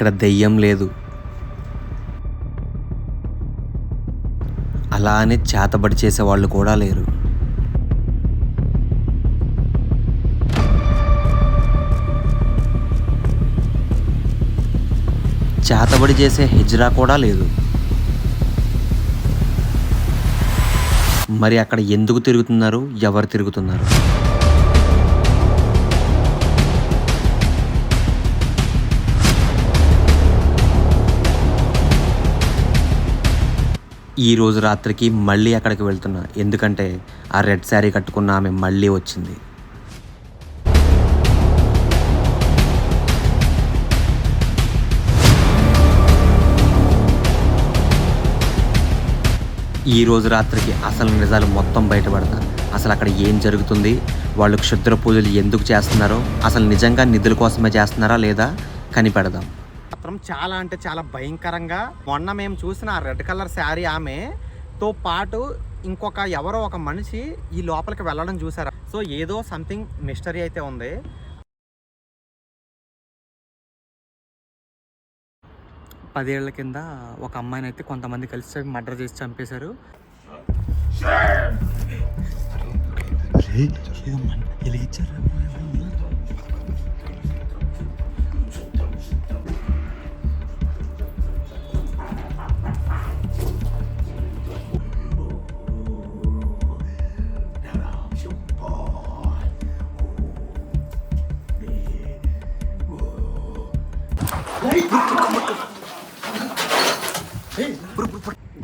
ఇక్కడ దెయ్యం లేదు, అలా అని చేతబడి చేసేవాళ్ళు కూడా లేరు. చేతబడి చేసే హిజ్రా కూడా లేదు. మరి అక్కడ ఎందుకు తిరుగుతున్నారు, ఎవరు తిరుగుతున్నారు? ఈరోజు రాత్రికి మళ్ళీ అక్కడికి వెళ్తున్నా, ఎందుకంటే ఆ రెడ్ శారీ కట్టుకున్న ఆమె మళ్ళీ వచ్చింది. ఈరోజు రాత్రికి అసలు నిజాలు మొత్తం బయటపడతా. అసలు అక్కడ ఏం జరుగుతుంది, వాళ్ళు క్షుద్ర పూజలు ఎందుకు చేస్తున్నారో, అసలు నిజంగా నిధుల కోసమే చేస్తున్నారా లేదా కనిపెడదాం. మాత్రం చాలా అంటే చాలా భయంకరంగా, మొన్న మేము చూసిన ఆ రెడ్ కలర్ శారీ ఆమెతో పాటు ఇంకొక ఎవరో ఒక మనిషి ఈ లోపలికి వెళ్ళడం చూసారా. సో ఏదో సంథింగ్ మిస్టరీ అయితే ఉంది. 10 ఏళ్ల కింద ఒక అమ్మాయిని అయితే కొంతమంది కలిసి మర్డర్ చేసి చంపేశారు.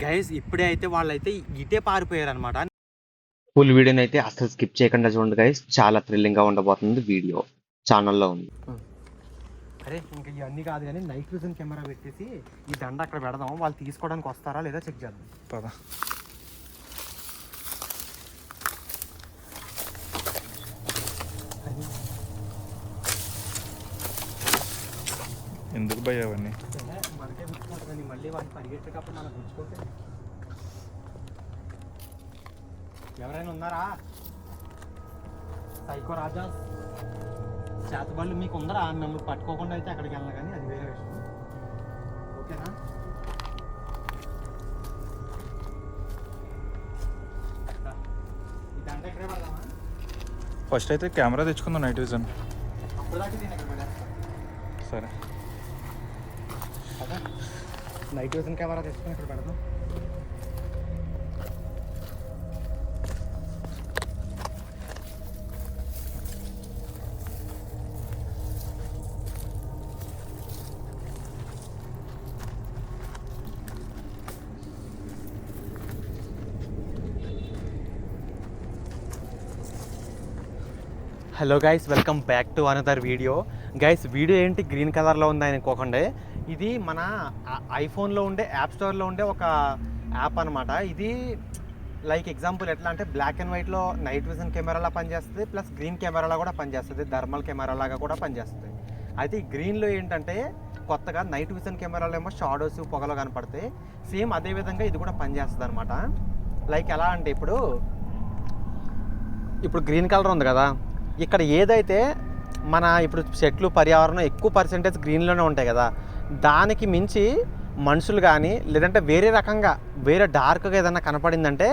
గైస్ ఇప్పుడే అయితే వాళ్ళైతే ఇటే పారిపోయారు అనమాట. ఫుల్ వీడియోని అయితే అసలు స్కిప్ చేయకుండా చూడండి గైస్, చాలా థ్రిల్లింగ్గా ఉండబోతుంది. వీడియో ఛానల్లో ఉంది. అరే ఇంకా ఇవన్నీ కాదు కానీ నైట్ విజన్ కెమెరా పెట్టేసి ఈ దండ అక్కడ పెడదాం, వాళ్ళు తీసుకోవడానికి వస్తారా లేదా చెక్ చేద్దాం. పదా ఎందుకు భయ అవన్నీ మనకే గుర్తుకుంటుంది, మళ్ళీ వాళ్ళు పరిగెట్టేటప్పుడు మనకు గుర్తుకుంటే. ఎవరైనా ఉన్నారా? సైకో రాజా చేతబళ్ళు మీకు ఉందరా? మిమ్మల్ని పట్టుకోకుండా అయితే అక్కడికి వెళ్ళినా కానీ అది వేరే విషయం. ఓకేనా? ఇదంటే ఇక్కడే పడదామా? ఫస్ట్ అయితే కెమెరా తెచ్చుకుందాం, నైట్ విజన్. అప్పుడు దాకా నేను ఇక్కడ పడేస్తాను. సరే, నైట్ విజన్ కెమెరా తెచ్చుకొని ఇక్కడ పెడదాం. Hello guys, welcome back to another video. Guys video ఏంటి గ్రీన్ కలర్లో ఉంది అనుకోకండి, ఇది మన ఐఫోన్లో ఉండే యాప్ స్టోర్లో ఉండే ఒక యాప్ అనమాట. ఇది లైక్ ఎగ్జాంపుల్ ఎట్లా అంటే బ్లాక్ అండ్ వైట్లో నైట్ విజన్ కెమెరాలా పనిచేస్తుంది, ప్లస్ గ్రీన్ కెమెరాలా కూడా పనిచేస్తుంది, థర్మల్ కెమెరాలాగా కూడా పనిచేస్తుంది. అయితే ఈ గ్రీన్లో ఏంటంటే కొత్తగా నైట్ విజన్ కెమెరాలో ఏమో షాడోస్ పొగలో కనపడతాయి, సేమ్ అదే విధంగా ఇది కూడా పనిచేస్తుంది అనమాట. లైక్ ఎలా అంటే ఇప్పుడు గ్రీన్ కలర్ ఉంది కదా, ఇక్కడ ఏదైతే మన ఇప్పుడు చెట్లు పర్యావరణం ఎక్కువ పర్సెంటేజ్ గ్రీన్లోనే ఉంటాయి కదా, దానికి మించి మనుషులు కానీ లేదంటే వేరే రకంగా వేరే డార్క్గా ఏదైనా కనపడిందంటే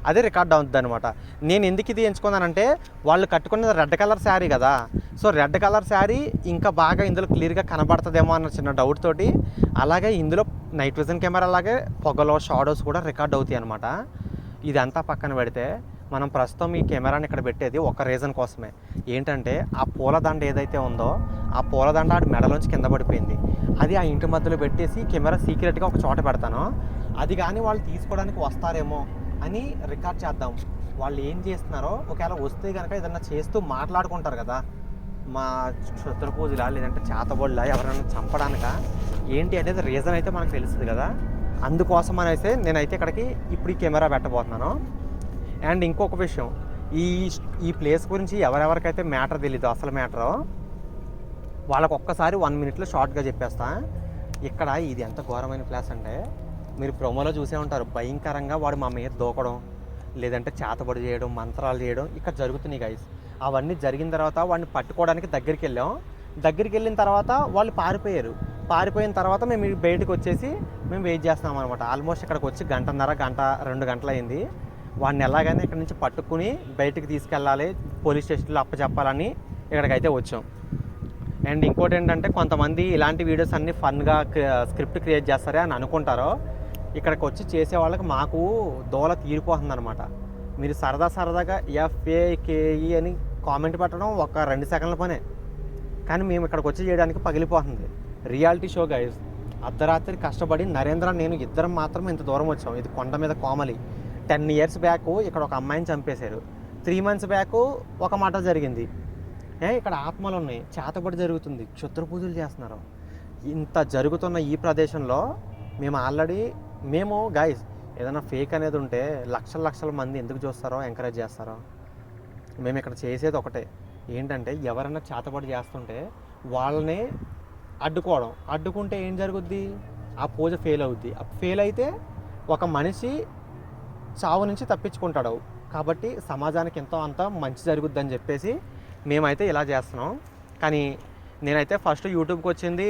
అదే రికార్డ్ అవుతుంది అనమాట. నేను ఎందుకు ఇది ఎంచుకున్నానంటే వాళ్ళు కట్టుకున్నది రెడ్ కలర్ శారీ కదా, సో రెడ్ కలర్ శారీ ఇంకా బాగా ఇందులో క్లియర్గా కనబడుతుందేమో అన్న చిన్న డౌట్ తోటి, అలాగే ఇందులో నైట్ విజన్ కెమెరా అలాగే పొగలో షాడోస్ కూడా రికార్డ్ అవుతాయి అనమాట. ఇదంతా పక్కన పెడితే మనం ప్రస్తుతం ఈ కెమెరాని ఇక్కడ పెట్టేది ఒక రీజన్ కోసమే. ఏంటంటే ఆ పూలదండ ఏదైతే ఉందో ఆ పూలదండ ఆడి మెడలోంచి కింద పడిపోయింది. అది ఆ ఇంటి మధ్యలో పెట్టేసి కెమెరా సీక్రెట్గా ఒక చోట పెడతాను, అది కానీ వాళ్ళు తీసుకోవడానికి వస్తారేమో అని రికార్డ్ చేద్దాం. వాళ్ళు ఏం చేస్తున్నారో ఒకవేళ వస్తే కనుక ఏదన్నా చేస్తూ మాట్లాడుకుంటారు కదా, మా క్షుద్ర పూజలా లేదంటే చేతబొళ్ళ ఎవరైనా చంపడానిక ఏంటి అనేది రీజన్ అయితే మనకు తెలుస్తుంది కదా. అందుకోసం అనేసి నేనైతే ఇక్కడికి ఇప్పుడు ఈ కెమెరా పెట్టబోతున్నాను. అండ్ ఇంకొక విషయం, ఈ ప్లేస్ గురించి ఎవరెవరికైతే మ్యాటర్ తెలీదు, అసలు మ్యాటరు వాళ్ళకు ఒక్కసారి 1 మినిట్లో షార్ట్గా చెప్పేస్తా. ఇక్కడ ఇది ఎంత ఘోరమైన ప్లేస్ అంటే మీరు ప్రోమోలో చూసే ఉంటారు, భయంకరంగా వాడు మా మీద దూకడం లేదంటే చేతబడి చేయడం మంత్రాలు చేయడం ఇక్కడ జరుగుతున్నాయి గైస్. అవన్నీ జరిగిన తర్వాత వాడిని పట్టుకోవడానికి దగ్గరికి వెళ్ళాం. దగ్గరికి వెళ్ళిన తర్వాత వాళ్ళు పారిపోయారు. పారిపోయిన తర్వాత మేము బయటకు వచ్చేసి మేము వెయిట్ చేస్తున్నాం అనమాట. ఆల్మోస్ట్ ఇక్కడికి వచ్చి గంటన్నర 2 గంటలు అయింది. వాడిని ఎలాగైనా ఇక్కడ నుంచి పట్టుకుని బయటికి తీసుకెళ్ళాలి, పోలీస్ స్టేషన్లో అప్పచెప్పాలని ఇక్కడికైతే వచ్చాం. అండ్ ఇంకోటి ఏంటంటే కొంతమంది ఇలాంటి వీడియోస్ అన్నీ ఫన్గా స్క్రిప్ట్ క్రియేట్ చేస్తారే అని అనుకుంటారో, ఇక్కడికి వచ్చి చేసే వాళ్ళకి మాకు దోల తీరిపోతుంది అనమాట. మీరు సరదాగా FAKE అని కామెంట్ పెట్టడం ఒక 2 సెకండ్ల పనే, కానీ మేము ఇక్కడికి వచ్చి చేయడానికి పగిలిపోతుంది. Reality show guys. అర్ధరాత్రి కష్టపడి నరేంద్ర నేను ఇద్దరం మాత్రం ఇంత దూరం వచ్చాం. ఇది కొండ మీద కోమలి. 10 years బ్యాక్ ఇక్కడ ఒక అమ్మాయిని చంపేశారు. 3 months బ్యాక్ ఒక మాట జరిగింది. ఇక్కడ ఆత్మలు ఉన్నాయి, చేతబడి జరుగుతుంది, క్షుద్ర పూజలు చేస్తున్నారు. ఇంత జరుగుతున్న ఈ ప్రదేశంలో మేము గైస్ ఏదైనా ఫేక్ అనేది ఉంటే లక్షల మంది ఎందుకు చూస్తారో, ఎంకరేజ్ చేస్తారో. మేము ఇక్కడ చేసేది ఒకటే ఏంటంటే, ఎవరైనా చేతబడి చేస్తుంటే వాళ్ళని అడ్డుకుంటే ఏం జరుగుద్ది, ఆ పూజ ఫెయిల్ అవుద్ది. ఫెయిల్ అయితే ఒక మనిషి చావు నుంచి తప్పించుకుంటాడు. కాబట్టి సమాజానికి ఎంతో అంత మంచి జరుగుద్దని చెప్పేసి మేమైతే ఇలా చేస్తున్నాం. కానీ నేనైతే ఫస్ట్ యూట్యూబ్కి వచ్చింది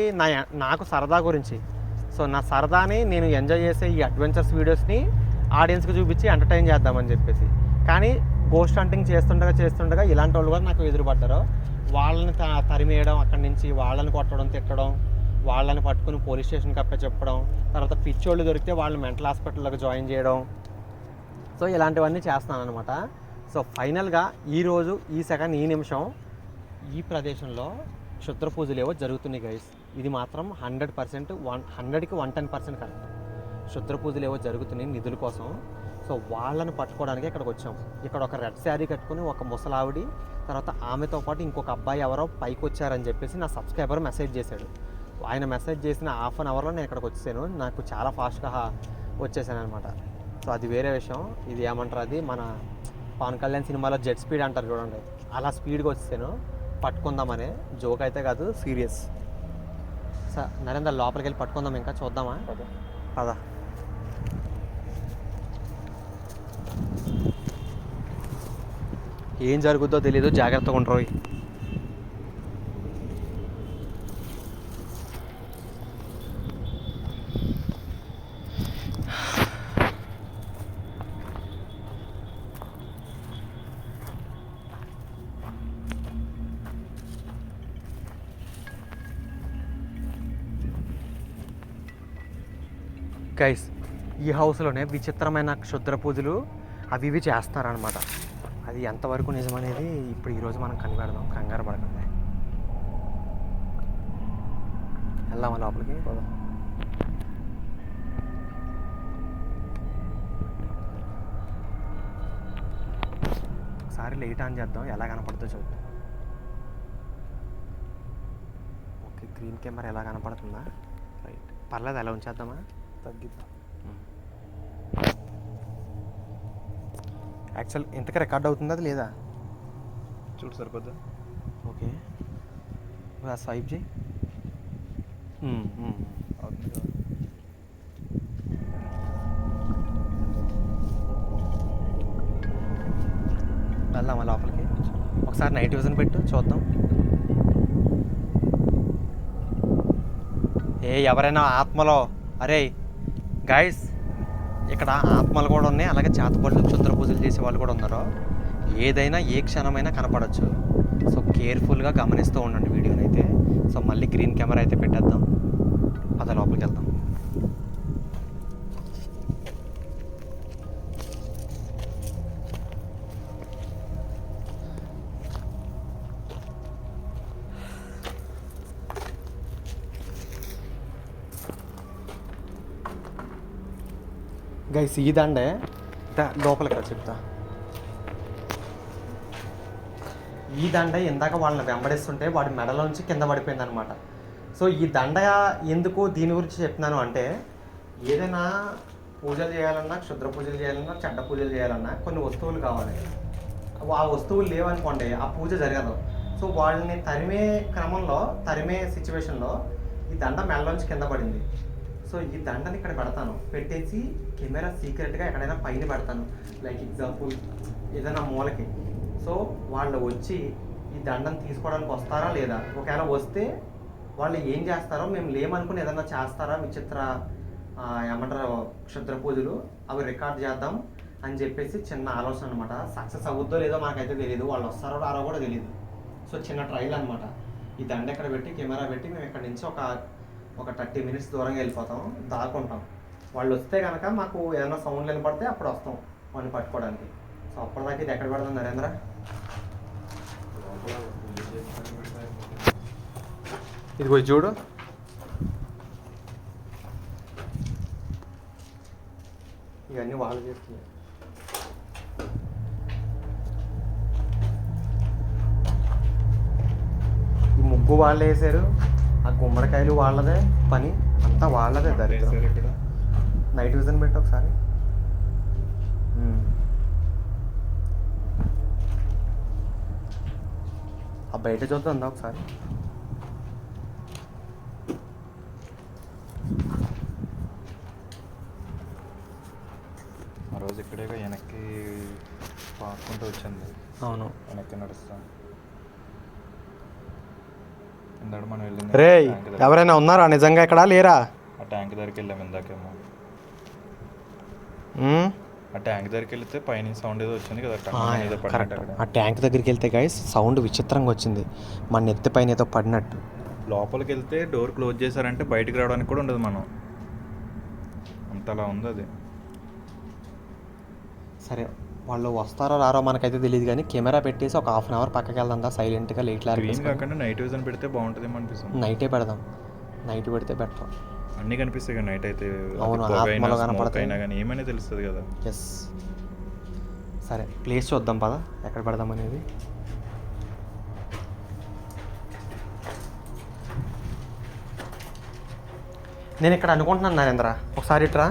నాకు సరదా గురించి. సో నా సరదాని నేను ఎంజాయ్ చేసే ఈ అడ్వెంచర్స్ వీడియోస్ని ఆడియన్స్కి చూపించి ఎంటర్టైన్ చేద్దామని చెప్పేసి. కానీ గోస్ట్ హంటింగ్ చేస్తుండగా ఇలాంటి వాళ్ళు కూడా నాకు ఎదురుపడ్డారు. వాళ్ళని తరిమేయడం, అక్కడి నుంచి వాళ్ళని కొట్టడం, తిట్టడం, వాళ్ళని పట్టుకుని పోలీస్ స్టేషన్కి అప్పచెప్పడం, తర్వాత పిచ్చోళ్ళు దొరికితే వాళ్ళని మెంటల్ హాస్పిటల్లోకి జాయిన్ చేయడం. సో ఇలాంటివన్నీ చేస్తున్నాను అనమాట. సో ఫైనల్గా ఈరోజు ఈ సెకండ్ ఈ నిమిషం ఈ ప్రదేశంలో క్షుద్ర పూజలు ఏవో జరుగుతున్నాయి గైస్. ఇది మాత్రం 100%, 100కి 110% కరెక్ట్. క్షుద్ర పూజలు ఏవో జరుగుతున్నాయి నిధుల కోసం. సో వాళ్ళని పట్టుకోవడానికి ఇక్కడికి వచ్చాం. ఇక్కడ ఒక రెడ్ శారీ కట్టుకుని ఒక ముసలావిడి, తర్వాత ఆమెతో పాటు ఇంకొక అబ్బాయి ఎవరో పైకి వచ్చారని చెప్పేసి నా సబ్స్క్రైబర్ మెసేజ్ చేశాడు. ఆయన మెసేజ్ చేసిన ½ an hourలో నేను ఇక్కడికి వచ్చేసాను. నాకు చాలా ఫాస్ట్గా వచ్చేసాను అనమాట. సో అది వేరే విషయం. ఇది ఏమంటారు, అది మన పవన్ కళ్యాణ్ సినిమాలో జెట్ స్పీడ్ అంటారు చూడండి, అలా స్పీడ్గా వచ్చేసాను. పట్టుకుందామనే, జోక్ అయితే కాదు, సీరియస్. సార్ నరేంద్ర లోపలికి వెళ్ళి పట్టుకుందాం, ఇంకా చూద్దామా? పదా. ఏం జరుగుద్దో తెలీదు, జాగ్రత్తగా ఉండరు. గైస్, ఈ హౌస్లోనే విచిత్రమైన క్షుద్ర పూజలు అవి ఇవి చేస్తారనమాట. అది ఎంతవరకు నిజమనేది ఇప్పుడు ఈరోజు మనం కనిపెడదాం. కంగారు పడకండి, వెళ్దామా లోపలికి? ఒకసారి లైట్ ఆన్ చేద్దాం, ఎలా కనపడుతుందో చూద్దాం. ఓకే, గ్రీన్ కెమెరా ఎలా కనపడుతుందా? రైట్, పర్లేదు, ఎలా ఉంచేద్దామా? తగ్గిద్దాం. యాక్చువల్ ఇంతకీ రికార్డ్ అవుతుందా అది లేదా చూడు, సరిపోద్దా? ఓకే, స్వైప్ చేయి. వెళ్దామా లోపలికి? ఒకసారి నైట్ విజన్ పెట్టు, చూద్దాం. ఎవరైనా ఆత్మలో, అరే గైస్, ఇక్కడ ఆత్మలు కూడా ఉన్నాయి, అలాగే చేతబడులు క్షుద్ర పూజలు చేసే వాళ్ళు కూడా ఉన్నారు. ఏదైనా ఏ క్షణమైనా కనపడవచ్చు. సో కేర్ఫుల్గా గమనిస్తూ ఉండండి వీడియోని అయితే. సో మళ్ళీ గ్రీన్ కెమెరా అయితే పెట్టేద్దాం, పద లోపలికి వెళ్దాం. గైస్, ఈ దండే లోపలికి చెప్తా. ఈ దండ ఇందాక వాళ్ళని వెంబడిస్తుంటే వాడి మెడలోంచి కింద పడిపోయింది అనమాట. సో ఈ దండ ఎందుకు దీని గురించి చెప్తున్నాను అంటే, ఏదైనా పూజలు చేయాలన్నా, క్షుద్ర పూజలు చేయాలన్నా, చెడ్డ పూజలు చేయాలన్నా కొన్ని వస్తువులు కావాలి. ఆ వస్తువులు లేవనుకోండి, ఆ పూజ జరగదు. సో వాళ్ళని తరిమే సిచ్యువేషన్లో ఈ దండ మెడలోంచి కింద పడింది. సో ఈ దండని ఇక్కడ పెడతాను, పెట్టేసి కెమెరా సీక్రెట్గా ఎక్కడైనా పైన పెడతాను, లైక్ ఎగ్జాంపుల్ ఏదైనా మూలకి. సో వాళ్ళు వచ్చి ఈ దండను తీసుకోవడానికి వస్తారా లేదా, ఒకవేళ వస్తే వాళ్ళు ఏం చేస్తారో మేము లేమనుకుని ఏదన్నా చేస్తారా విచిత్ర ఏమంటారు క్షుద్ర పూజలు అవి రికార్డ్ చేద్దాం అని చెప్పేసి చిన్న ఆలోచన అనమాట. సక్సెస్ అవుద్దో లేదో మాకైతే తెలియదు, వాళ్ళు వస్తారో రారో కూడా తెలియదు. సో చిన్న ట్రైల్ అనమాట. ఈ దండ ఎక్కడ పెట్టి కెమెరా పెట్టి మేము ఇక్కడ నుంచి ఒక 30 minutes దూరంగా వెళ్ళిపోతాం, దాక్కుంటాం. వాళ్ళు వస్తే కనుక మాకు ఏదైనా సౌండ్లు వినపడితే అప్పుడు వస్తాం వాడిని పట్టుకోవడానికి. సో అప్పటిదాకా ఇది ఎక్కడ పెడదాం నరేంద్ర? ఇది కొంచెం చూడు. ఇవన్నీ వాళ్ళు చేస్తున్నాయి. ఈ ముగ్గు వాళ్ళే వేసారు, ఆ గుమ్మడికాయలు వాళ్ళదే, పని అంతా వాళ్ళదే. దరిద్రం. ఇక్కడ నైట్ విజన్ పెట్టి ఒకసారి. ఆ బయట చూద్దాం అందా ఒకసారి. ఆ రోజు ఇక్కడే వెనక్కి పాక్కుంటూ వచ్చింది. అవును. వెనక్కి నడుస్తాం. ఇందాక మనం వెళ్ళింది రే ట్యాంక్ దగ్గర. ఎవరైనా ఉన్నారా నిజంగా ఇక్కడ? లేరా? ఆ ట్యాంక్ దగ్గరికి వెళ్ళాం ఇందాకేమో. ఆ ట్యాంక్ దగ్గరికి వెళ్తే పైన సౌండ్ ఏదో వచ్చింది కదా, టంగ్ ఏదో పడినట్టు కరెక్ట్. అక్కడ. ఆ ట్యాంక్ దగ్గరికి వెళ్తే గైస్ సౌండ్ విచిత్రంగా వచ్చింది, మన నెత్తి పైన ఏదో పడినట్టు. లోపలికి వెళ్తే డోర్ క్లోజ్ చేశారంటే బయటికి రావడానికి కూడా ఉండదు మనం, అంతలా ఉంది అది. సరే వాళ్ళు వస్తారో రారో మనకైతే తెలియదు, కానీ కెమెరా పెట్టేసి ఒక 1/2 hour పక్కకి వెళ్దా సైలెంట్గా లైట్ గ్రీన్ కాకుండా నైట్ విజన్ పెడితే బాగుంటుందేమో అనిపిస్తుంది. నైటే పెడదాం. నైట్ పెడితే బెటర్. అన్నీ కనిపిస్తాయి కదా నైట్ అయితే. అవును, అది పొగ అయినా, ఆత్మలు smoke కనపడతాయి. అయినా కానీ ఏమైనా తెలుస్తుంది కదా. ఎస్. సరే ప్లేస్ చూద్దాం పద, ఎక్కడ పెడదాం అనేది. నేను ఇక్కడ అనుకుంటున్నాను నరేంద్ర, ఒకసారి ఇట్రా.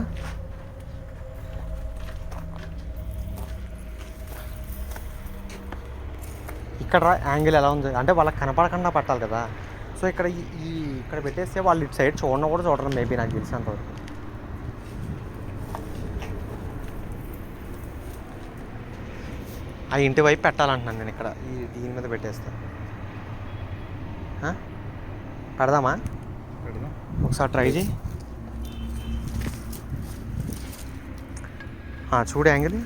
ఇక్కడ యాంగిల్ ఎలా ఉంది అంటే వాళ్ళకి కనపడకుండా పట్టాలి కదా. సో ఇక్కడ ఇక్కడ పెట్టేస్తే వాళ్ళు ఇటు సైడ్ చూడడం కూడా చూడరు మేబీ, నాకు తెలిసినంతవరకు. ఆ ఇంటి వైపు పెట్టాలంటున్నాను నేను ఇక్కడ, దీని మీద పెట్టేస్తాను. పెడదామా? పెడదాం. ఒకసారి ట్రై చేయి. చూడు యాంగిల్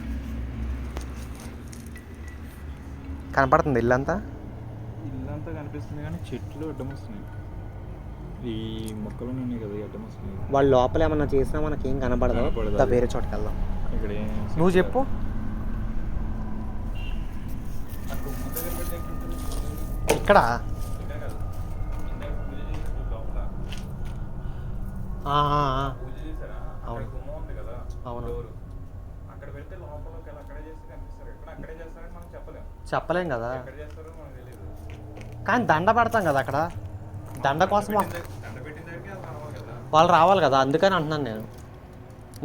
కనపడుతుంది ఇల్లంతా. ఇల్లంతా కనిపిస్తుంది కానీ చెట్లు అడ్డం వస్తున్నాయి. ఈ మొక్కలు ఉన్నాయి కదా అడ్డం వస్తున్నాయి. వాళ్ళు లోపల ఏమన్నా చేసినా మనకేం కనపడదు. కనపడదు. వేరే చోటుకి వెళ్దాం. ఇక్కడ నువ్వు చెప్పు. ఇక్కడ అవును అవును చెప్పలేం కదా, కానీ దండ పెడతాం కదా అక్కడ. దండ కోసం వాళ్ళు రావాలి కదా, అందుకని అంటున్నాను నేను.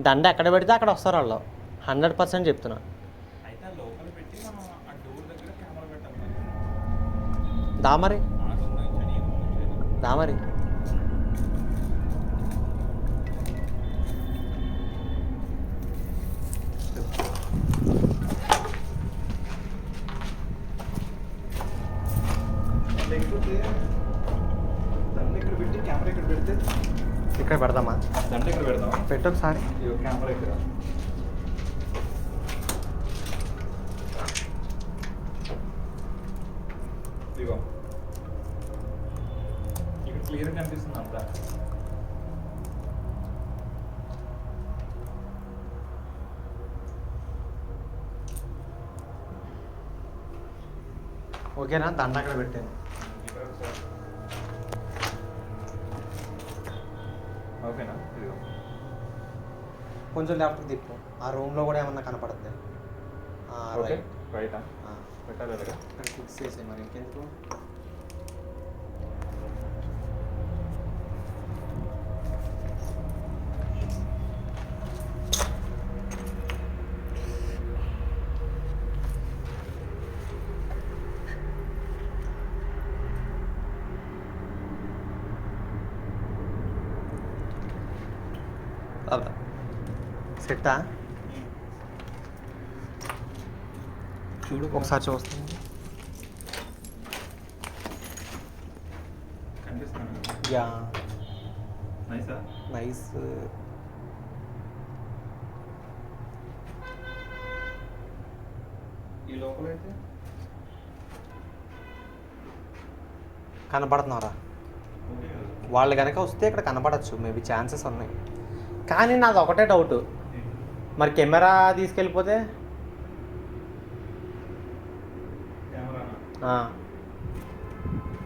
దండ ఎక్కడ పెడితే అక్కడ వస్తారు వాళ్ళు, 100% చెప్తున్నా. దామరి దామరి ఇక్కడ పెడదామా? దండ ఇక్కడ పెడదాం. పెట్టు ఒకసారి. కెమెరా ఇక్కడ. ఇదిగో ఇక్కడ క్లియర్గా కనిపిస్తుంది అంతా. ఓకేనా? దండ అక్కడ పెట్టాను. ఓకేనా? ఇదిగో కొంచెం లెఫ్ట్ తిప్పు, ఆ రూమ్లో కూడా ఏమన్నా కనపడుతుంది. ఓకే రైటా పెట్టాలి కదా. ఇక్కడ ఫిక్స్ చేసే మరి ఇంకెందుకు. సెట్టా చూడు ఒకసారి చూస్తాను. కనిపిస్తుంది. యా నైసా? నైస్. ఈ లోపలైతే కనపడుతున్నారా? ఓకే కదా. వాళ్ళు కనుక వస్తే ఇక్కడ కనపడచ్చు, మేబీ ఛాన్సెస్ ఉన్నాయి. కానీ నాది ఒకటే డౌట్, మరి కెమెరా తీసుకెళ్ళిపోతే? కెమెరానా? ఆ,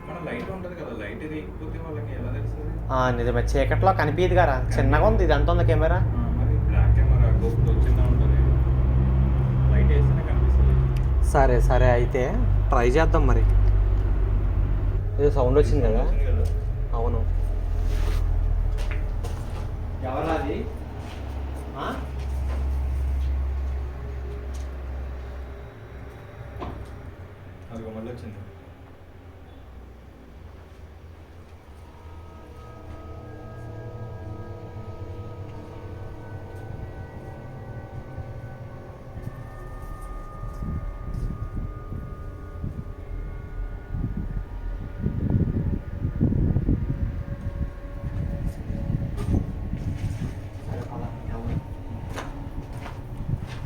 మన లైట్ ఉంటుంది కదా, లైట్ ఎదిగిపోతే వాళ్ళకి ఎలా తెలుస్తుంది? నిజమే, చీకట్లో కనిపించదు కదా, చిన్నగా ఉంది. ఇది ఎంత ఉంది కెమెరా? మరి బ్లాక్ కెమెరా గోపుతో చిన్న ఉంటుంది, లైట్ వేస్తేనే కనిపిస్తుంది. సరే సరే, అయితే ట్రై చేద్దాం మరి. ఏదో సౌండ్ వచ్చింది కదా. వచ్చింది కదా. అవును. ఎవరా అది? అది మళ్ళీ వచ్చింది.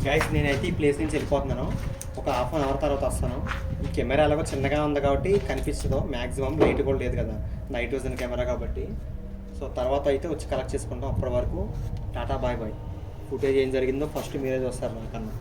గైస్, నేనైతే ఈ ప్లేస్ నుంచి వెళ్ళిపోతున్నాను. ఒక హాఫ్ అన్ అవర్ తర్వాత వస్తాను. ఈ కెమెరా ఎలాగో చిన్నగా ఉంది కాబట్టి కనిపిస్తుందో, మ్యాక్సిమం లైట్ కూడా లేదు కదా, నైట్ విజన్ కెమెరా కాబట్టి. సో తర్వాత అయితే వచ్చి కలెక్ట్ చేసుకుంటాం. అప్పటి వరకు టాటా బాయ్ బాయ్. ఫుటేజ్ ఏం జరిగిందో ఫస్ట్ మీరే చూస్తారు నాకన్నా.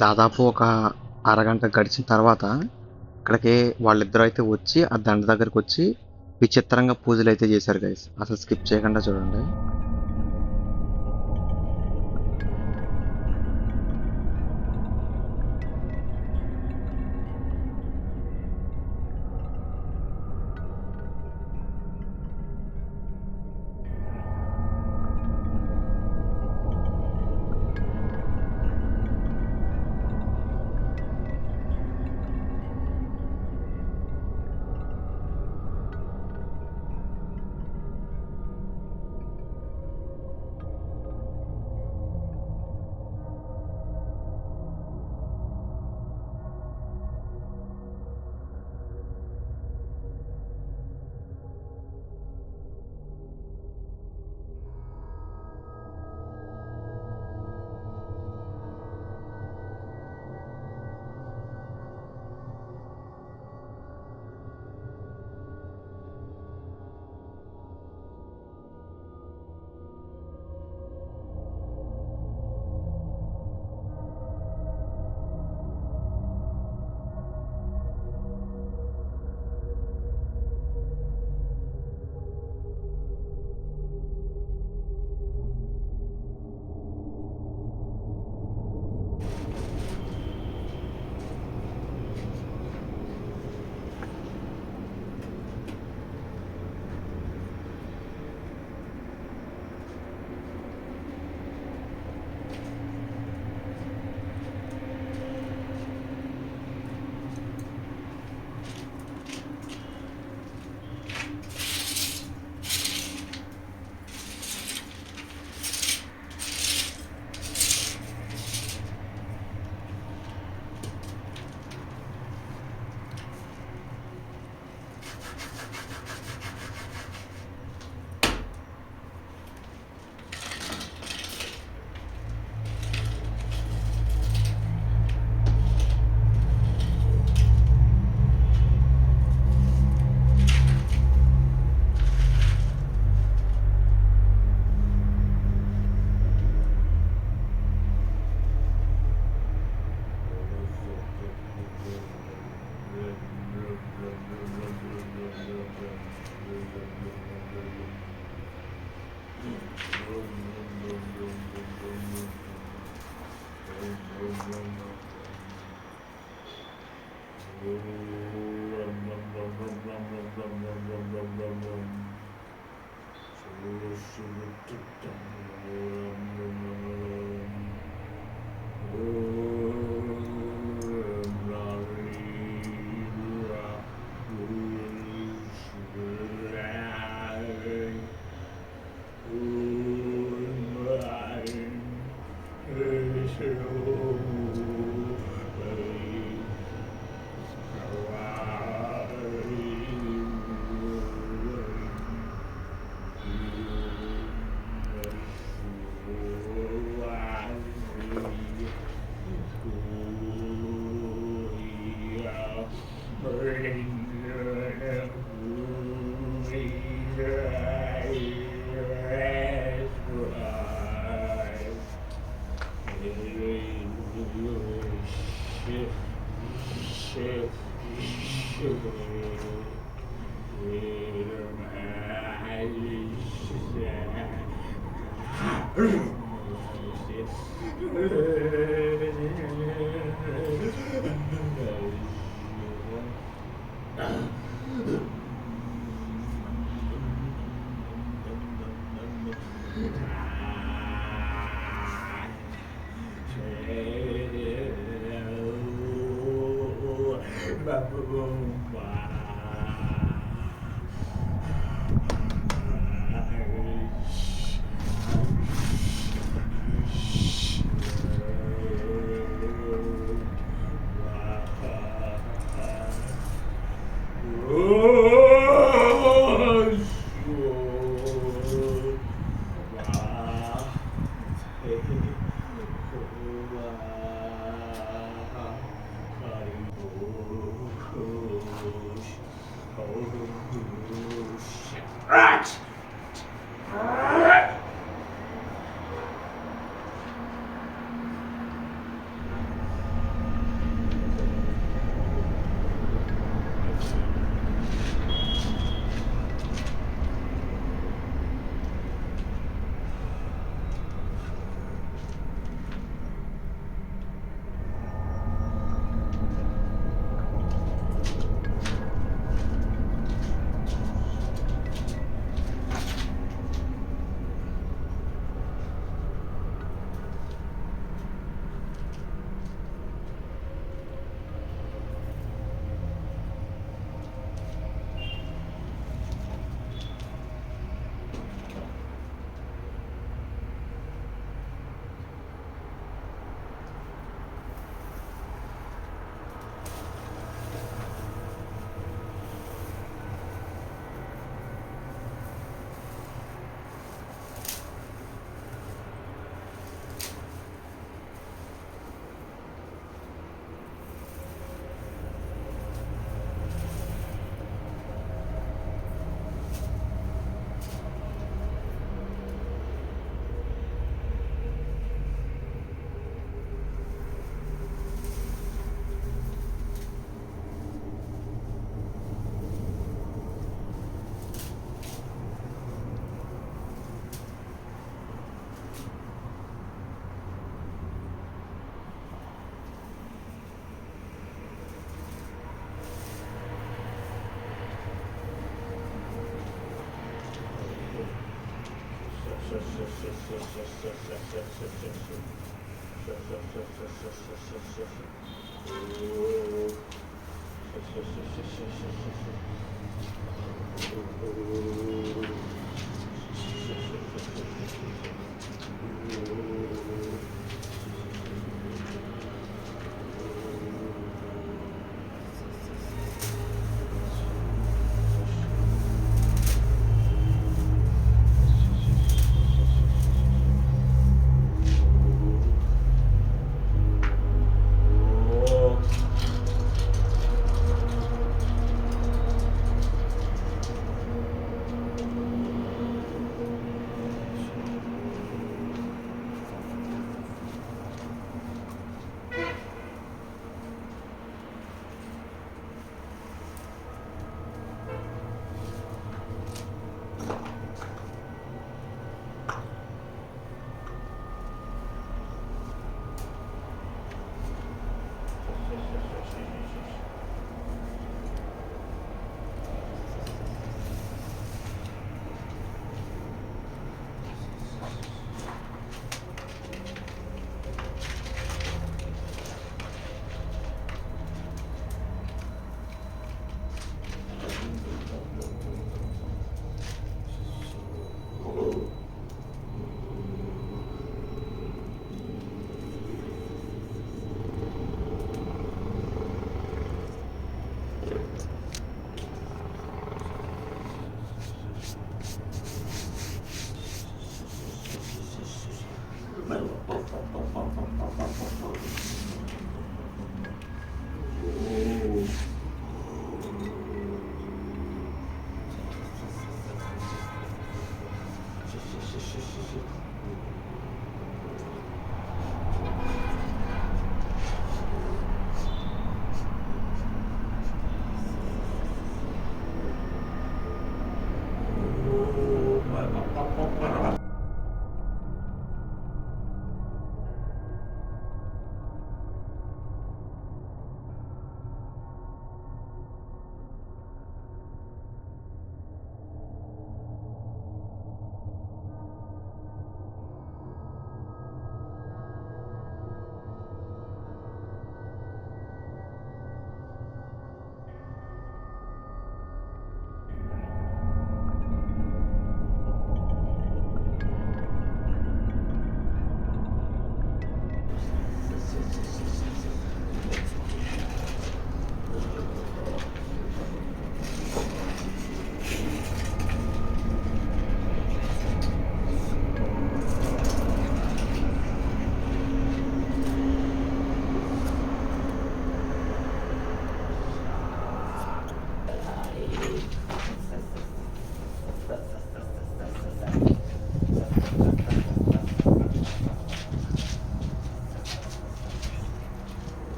దాదాపు ఒక అరగంట గడిచిన తర్వాత ఇక్కడికి వాళ్ళిద్దరూ అయితే వచ్చి ఆ దండ దగ్గరికి వచ్చి విచిత్రంగా పూజలు అయితే చేశారు గైస్. అసలు స్కిప్ చేయకుండా చూడండి.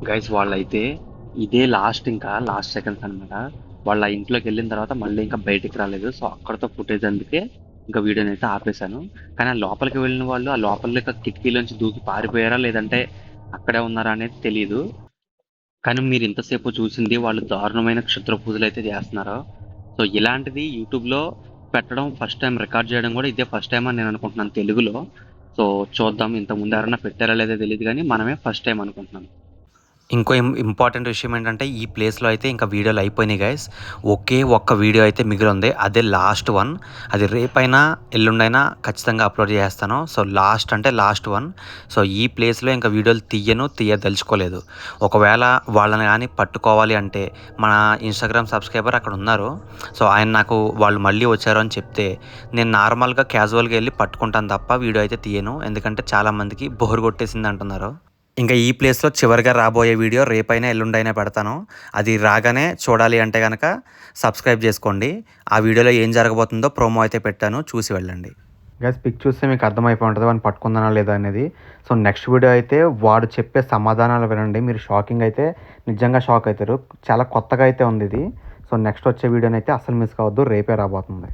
గైస్ వాళ్ళైతే ఇదే లాస్ట్ సెకండ్స్ అనమాట. వాళ్ళ ఇంట్లోకి వెళ్ళిన తర్వాత మళ్ళీ ఇంకా బయటికి రాలేదు. సో అక్కడతో ఫుటేజ్ అందుకే ఇంకా వీడియోని అయితే ఆపేశాను. కానీ ఆ లోపలికి వెళ్ళిన వాళ్ళు ఆ లోపల కిటికీలోంచి దూకి పారిపోయారా లేదంటే అక్కడే ఉన్నారా అనేది తెలియదు. కానీ మీరు ఇంతసేపు చూసింది వాళ్ళు దారుణమైన క్షుద్ర పూజలు అయితే చేస్తున్నారు. సో ఇలాంటిది యూట్యూబ్లో పెట్టడం ఫస్ట్ టైం, రికార్డ్ చేయడం కూడా ఇదే ఫస్ట్ టైం అని నేను అనుకుంటున్నాను తెలుగులో. సో చూద్దాం, ఇంతకుముందు ఎవరైనా పెట్టారా లేదో తెలియదు కానీ మనమే ఫస్ట్ టైం అనుకుంటున్నాను. ఇంకో ఇంపార్టెంట్ విషయం ఏంటంటే ఈ ప్లేస్లో అయితే ఇంకా వీడియోలు అయిపోయినాయి గైస్. ఒకే ఒక్క వీడియో అయితే మిగిలి ఉంది, అదే లాస్ట్ వన్. అది రేపైనా ఎల్లుండైనా ఖచ్చితంగా అప్లోడ్ చేస్తాను. సో లాస్ట్ అంటే లాస్ట్ వన్. సో ఈ ప్లేస్లో ఇంకా వీడియోలు తీయదలుచుకోలేదు. ఒకవేళ వాళ్ళని కానీ పట్టుకోవాలి అంటే మన ఇన్స్టాగ్రామ్ సబ్స్క్రైబర్ అక్కడ ఉన్నారు. సో ఆయన నాకు వాళ్ళు మళ్ళీ వచ్చారు అని చెప్తే నేను నార్మల్గా క్యాజువల్గా వెళ్ళి పట్టుకుంటాను తప్ప వీడియో అయితే తీయను. ఎందుకంటే చాలామందికి బోర్ కొట్టేసింది అంటున్నారు. ఇంకా ఈ ప్లేస్లో చివరిగా రాబోయే వీడియో రేపైనా ఎల్లుండైనా పెడతాను. అది రాగానే చూడాలి అంటే కనుక సబ్స్క్రైబ్ చేసుకోండి. ఆ వీడియోలో ఏం జరగబోతుందో ప్రోమో అయితే పెట్టాను, చూసి వెళ్ళండి. గైస్ పిక్ చూస్తే మీకు అర్థమైపోయి ఉంటుంది వాడిని పట్టుకుందానా లేదా అనేది. సో నెక్స్ట్ వీడియో అయితే వాడు చెప్పే సమాధానాలు వినండి, మీరు షాకింగ్ అయితే నిజంగా షాక్ అవుతారు. చాలా కొత్తగా అయితే ఉంది ఇది. సో నెక్స్ట్ వచ్చే వీడియోని అయితే అస్సలు మిస్ కావద్దు, రేపే రాబోతుంది.